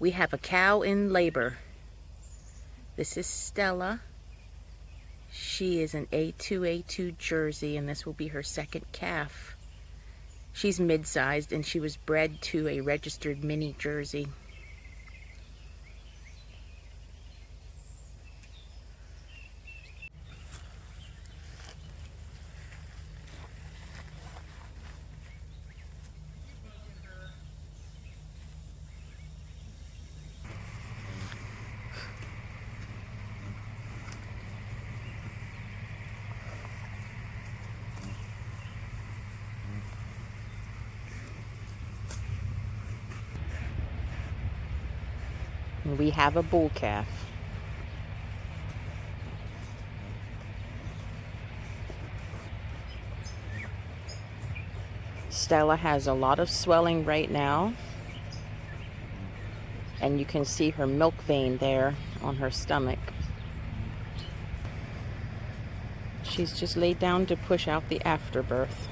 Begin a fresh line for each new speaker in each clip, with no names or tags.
We have a cow in labor. This is Stella. She is an A2 Jersey, and this will be her second calf. She's mid-sized, and she was bred to a registered mini Jersey. And we have a bull calf. Stella has a lot of swelling right now, and you can see her milk vein there on her stomach. She's just laid down to push out the afterbirth.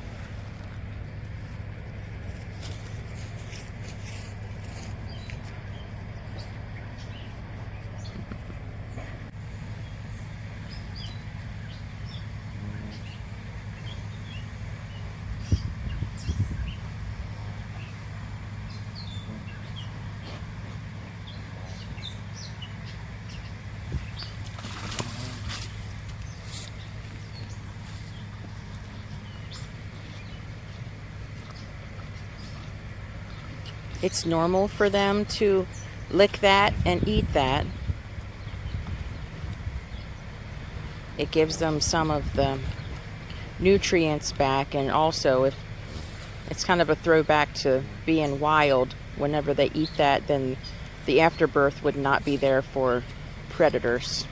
It's normal for them to lick that and eat that. It gives them some of the nutrients back, and also if it's kind of a throwback to being wild. Whenever they eat that, then the afterbirth would not be there for predators.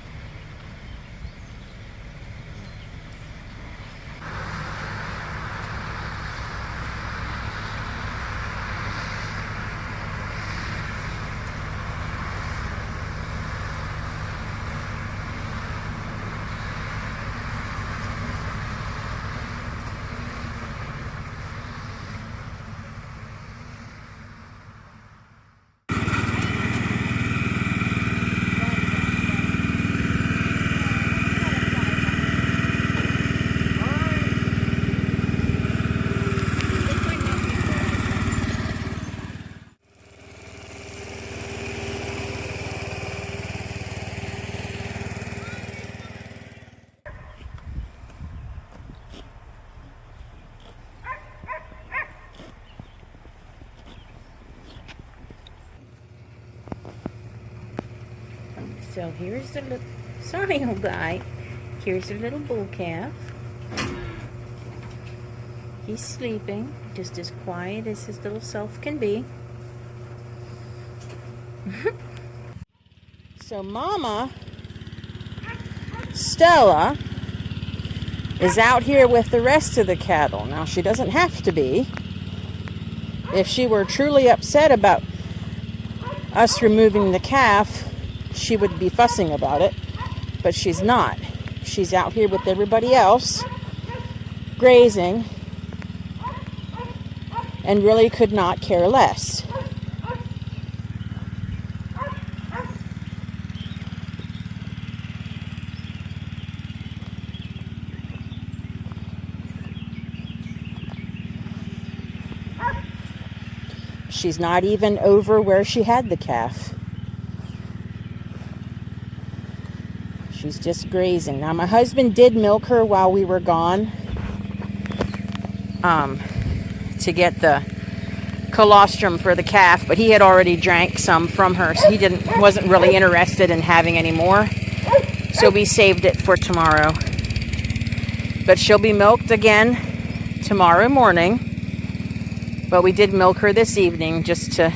So here's the little, sorry old guy, here's the little bull calf. He's sleeping, just as quiet as his little self can be. So Mama, Stella, is out here with the rest of the cattle. Now she doesn't have to be. If she were truly upset about us removing the calf, she would be fussing about it, but she's not. She's out here with everybody else, grazing, and really could not care less. She's not even over where she had the calf. She's just grazing. Now, my husband did milk her while we were gone to get the colostrum for the calf, but he had already drank some from her, so he wasn't really interested in having any more. So we saved it for tomorrow. But she'll be milked again tomorrow morning. But we did milk her this evening just to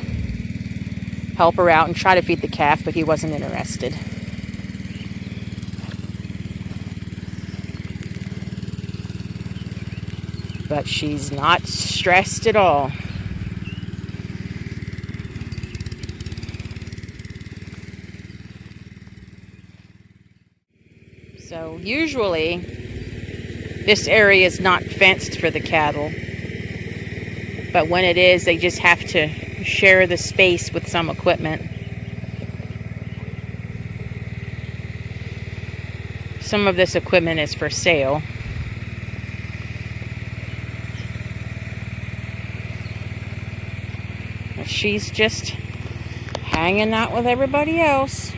help her out and try to feed the calf, but he wasn't interested. But she's not stressed at all. So usually this area is not fenced for the cattle. But when it is, they just have to share the space with some equipment. Some of this equipment is for sale. And she's just hanging out with everybody else.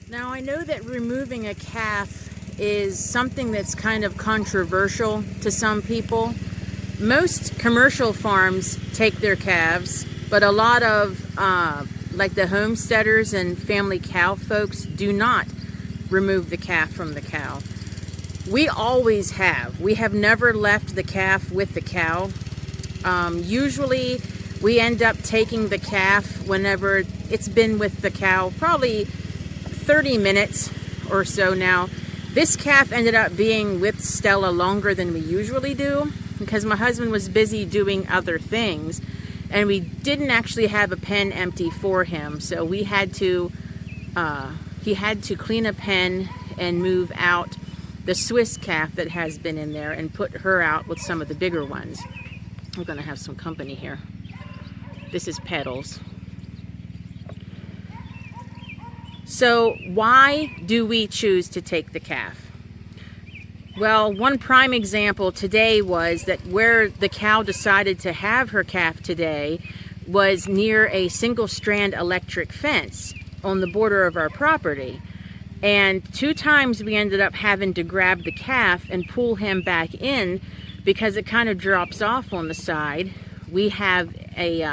Now, I know that removing a calf is something that's kind of controversial to some people. Most commercial farms take their calves, but a lot of like the homesteaders and family cow folks do not remove the calf from the cow. We always have. We have never left the calf with the cow. Usually we end up taking the calf whenever it's been with the cow, probably 30 minutes or so now. This calf ended up being with Stella longer than we usually do because my husband was busy doing other things and we didn't actually have a pen empty for him, so we had to he had to clean a pen and move out the Swiss calf that has been in there and put her out with some of the bigger ones. We're gonna have some company here. This is Petals. So why do we choose to take the calf? Well, one prime example today was that where the cow decided to have her calf today was near a single strand electric fence on the border of our property. And 2 times we ended up having to grab the calf and pull him back in because it kind of drops off on the side. We have a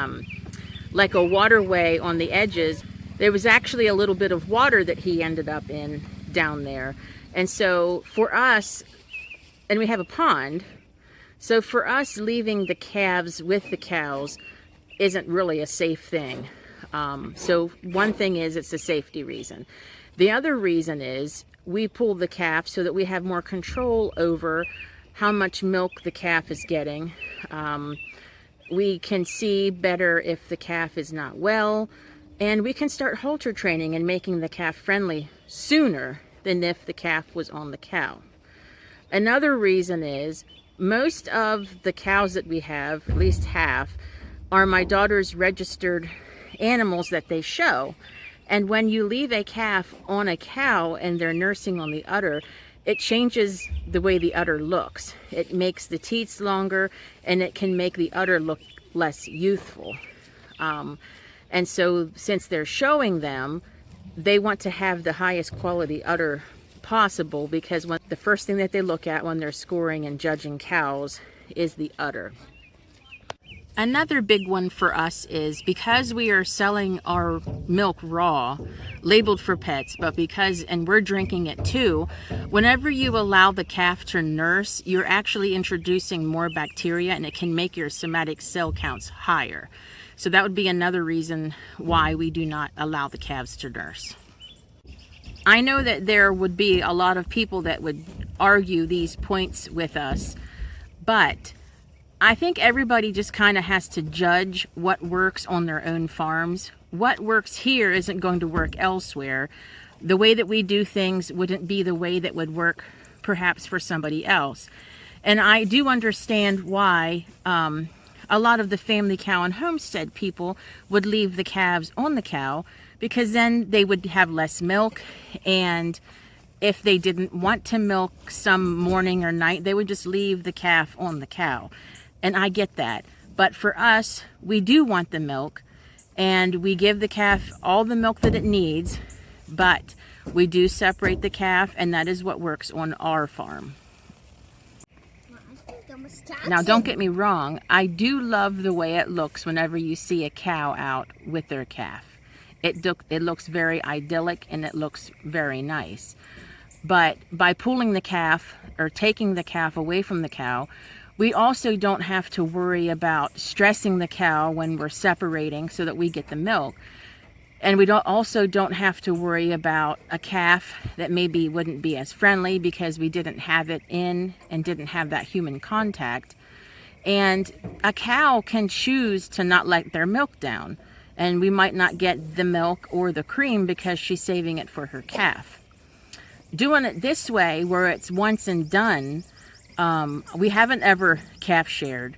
like a waterway on the edges. There was actually a little bit of water that he ended up in down there. And so for us, and we have a pond, so for us leaving the calves with the cows isn't really a safe thing. So one thing is it's a safety reason. The other reason is we pull the calf so that we have more control over how much milk the calf is getting. We can see better if the calf is not well. And we can start halter training and making the calf friendly sooner than if the calf was on the cow. Another reason is most of the cows that we have, at least half, are my daughter's registered animals that they show. And when you leave a calf on a cow and they're nursing on the udder, it changes the way the udder looks. It makes the teats longer and it can make the udder look less youthful. And so since they're showing them, they want to have the highest quality udder possible because the first thing that they look at when they're scoring and judging cows is the udder. Another big one for us is because we are selling our milk raw, labeled for pets, but and we're drinking it too, whenever you allow the calf to nurse, you're actually introducing more bacteria and it can make your somatic cell counts higher. So that would be another reason why we do not allow the calves to nurse. I know that there would be a lot of people that would argue these points with us, but I think everybody just kind of has to judge what works on their own farms. What works here isn't going to work elsewhere. The way that we do things wouldn't be the way that would work perhaps for somebody else. And I do understand why a lot of the family cow and homestead people would leave the calves on the cow because then they would have less milk, and if they didn't want to milk some morning or night, they would just leave the calf on the cow. And I get that. But for us, we do want the milk, and we give the calf all the milk that it needs, but we do separate the calf, and that is what works on our farm. Now, don't get me wrong, I do love the way it looks whenever you see a cow out with their calf. It looks very idyllic and it looks very nice. But by pulling the calf or taking the calf away from the cow, we also don't have to worry about stressing the cow when we're separating so that we get the milk. And we also don't have to worry about a calf that maybe wouldn't be as friendly because we didn't have it in and didn't have that human contact. And a cow can choose to not let their milk down. And we might not get the milk or the cream because she's saving it for her calf. doing it this way, where it's once and done, we haven't ever calf shared.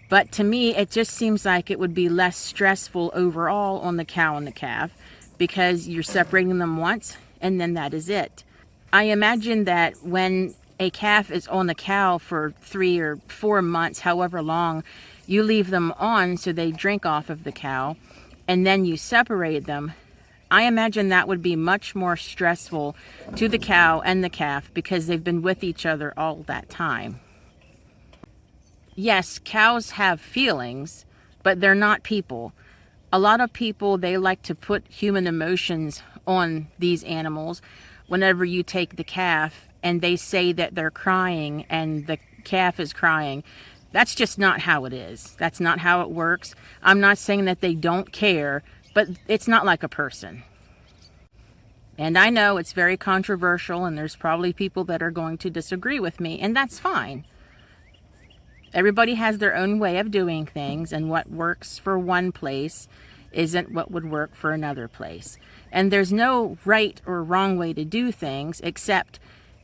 But to me, it just seems like it would be less stressful overall on the cow and the calf, because you're separating them once and then that is it. I imagine that when a calf is on the cow for 3 or 4 months, however long, you leave them on so they drink off of the cow, and then you separate them. I imagine that would be much more stressful to the cow and the calf because they've been with each other all that time. Yes, cows have feelings, but they're not people. A lot of people, they like to put human emotions on these animals. Whenever you take the calf and they say that they're crying and the calf is crying, that's just not how it is. That's not how it works. I'm not saying that they don't care, but it's not like a person. And I know it's very controversial, and there's probably people that are going to disagree with me, and that's fine. Everybody has their own way of doing things, and what works for one place isn't what would work for another place. And there's no right or wrong way to do things, except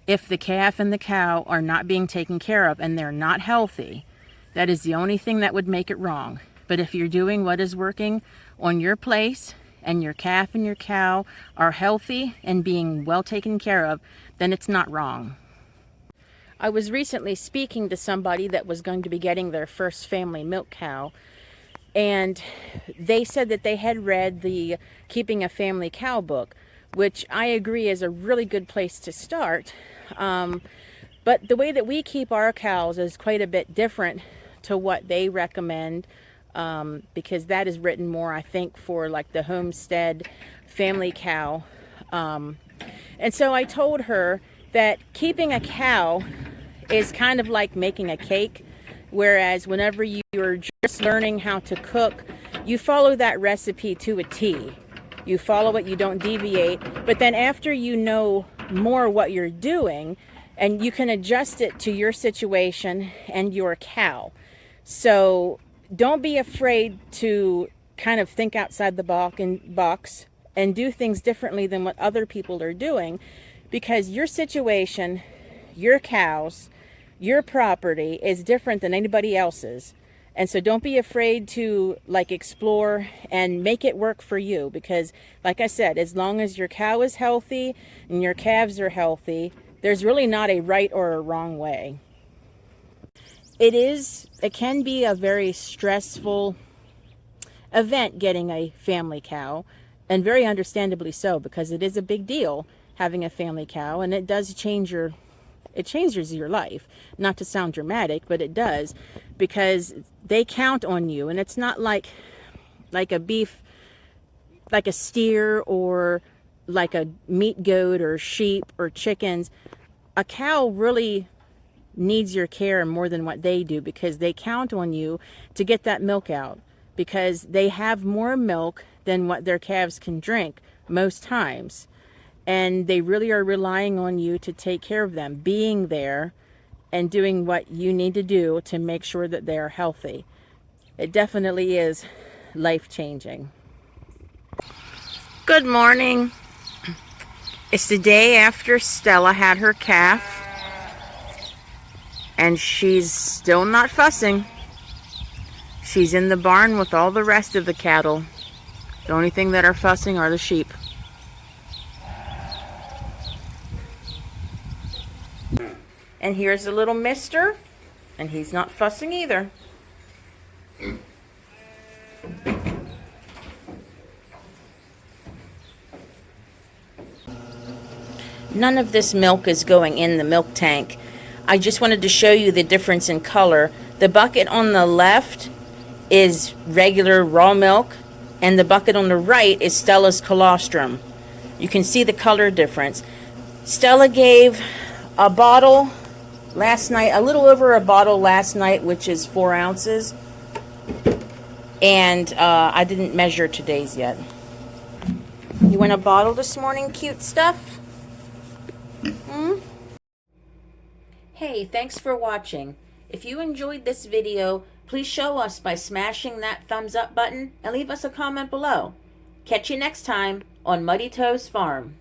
if the calf and the cow are not being taken care of and they're not healthy. That is the only thing that would make it wrong. But if you're doing what is working on your place, and your calf and your cow are healthy and being well taken care of, then it's not wrong. I was recently speaking to somebody that was going to be getting their first family milk cow, and they said that they had read the Keeping a Family Cow book, which I agree is a really good place to start. But the way that we keep our cows is quite a bit different to what they recommend, because that is written more, I think, for like the homestead family cow. And so I told her that keeping a cow is kind of like making a cake, whereas whenever you're just learning how to cook, you follow that recipe to a T. You follow it, you don't deviate, but then after you know more what you're doing, and you can adjust it to your situation and your cow. So don't be afraid to kind of think outside the box and do things differently than what other people are doing, because your situation, your cows, your property is different than anybody else's. And so don't be afraid to like explore and make it work for you, because like I said, as long as your cow is healthy and your calves are healthy, there's really not a right or a wrong way. It can be a very stressful event getting a family cow, and very understandably so, because it is a big deal having a family cow, and it does it changes your life. Not to sound dramatic, but it does, because they count on you, and it's not like a beef, like a steer, or like a meat goat or sheep or chickens. A cow really needs your care more than what they do, because they count on you to get that milk out, because they have more milk than what their calves can drink most times. And they really are relying on you to take care of them, being there and doing what you need to do to make sure that they're healthy. It definitely is life-changing. Good morning. It's the day after Stella had her calf, and she's still not fussing. She's in the barn with all the rest of the cattle. The only thing that are fussing are the sheep. And here's the little mister, and he's not fussing either. None of this milk is going in the milk tank. I just wanted to show you the difference in color. The bucket on the left is regular raw milk, and the bucket on the right is Stella's colostrum. You can see the color difference. Stella gave a bottle last night, a little over a bottle last night, which is 4 ounces. And I didn't measure today's yet. You want a bottle this morning, cute stuff? Hey, thanks for watching. If you enjoyed this video, please show us by smashing that thumbs up button and leave us a comment below. Catch you next time on Muddy Toes Farm.